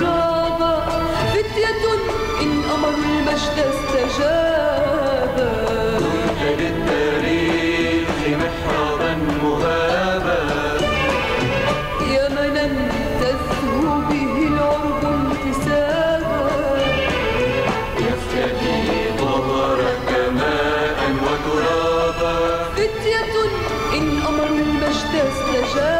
وترابا، فتية إن أمروا المجد استجابا. دمت للتاريخ محرابا مهابا، يمنا تزهو به العرب انتسابا. يفتدي ظهرك ماء وترابا، فتية إن أمروا المجد استجابا.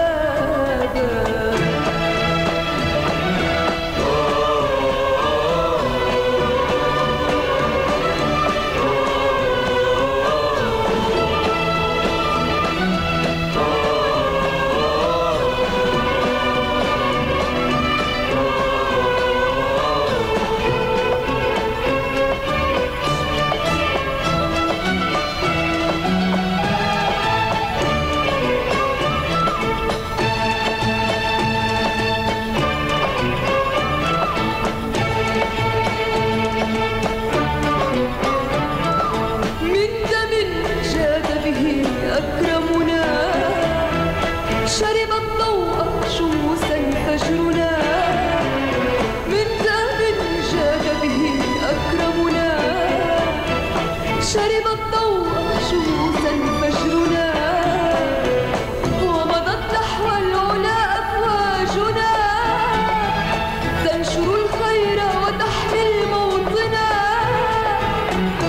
أكرمنا شرب الضوء شموسا فجرنا، من دم جاد به أكرمنا شرب الضوء شموسا فجرنا. ومضت نحو العلا أفواجنا، تنشر الخير وتحمي موطنا.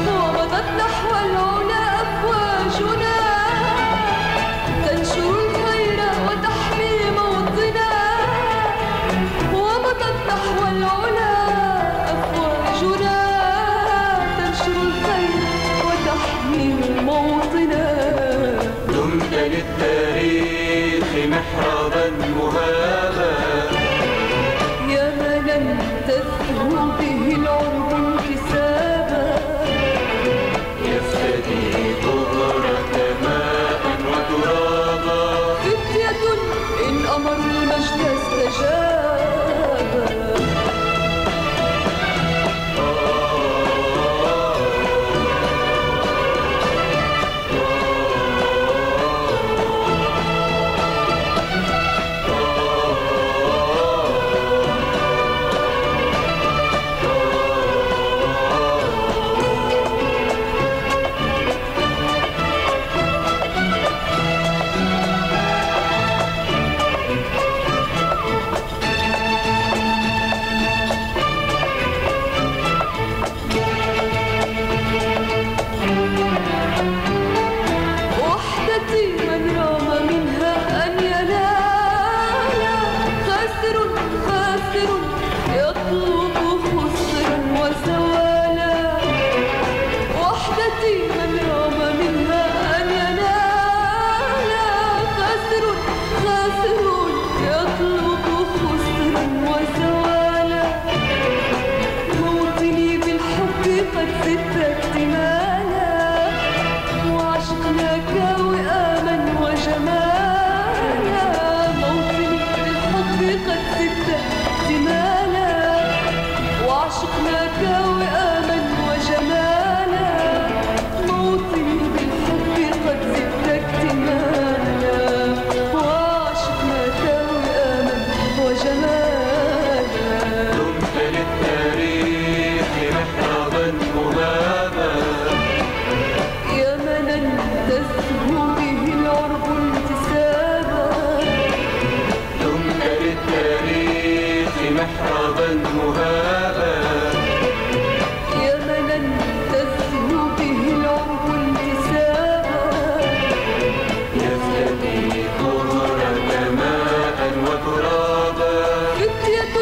ومضت نحو العلا أفواجنا، تنشر الخير وتحمي موطنا. ومضت نحو العلا أفواجنا، تنشر الخير وتحمي موطنا. دمت للتاريخ محرابا مهابا، يمنا تزهو به العرب انتسابا. يفتدي ظهرك ماء وترابا، فتية إن أمروا المجد استجابا. وحدتي من رام منها أن ينال، خاسر خاسر يطلب خسرا وزوالا. وحدتي من رام منها أن ينال، خاسر خاسر يطلب خسرا وزوالا. موطني بالحب قد زدت اكتمالا، وعشقناك وئاما وجمالا. موطني بالحب قد زدت اكتمالا، وعشقناك وئاما وجمالا. موطني بالحب قد زدت اكتمالا، وعشقناك وئاما وجمالا. دمت للتاريخ محرابا مهابا، يمنا تزهو به العرب انتسابا. دمت للتاريخ محرابا مهابا، يمنا تزهو به العرب انتسابا. يفتدي ظهرك ماء وترابا، فتية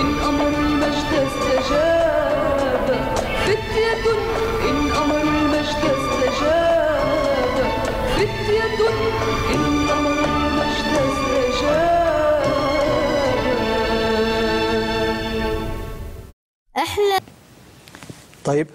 إن أمروا المجد استجابا. فتية إن أمروا المجد استجابا. فتية إن أمروا المجد استجابا. أحلى. طيب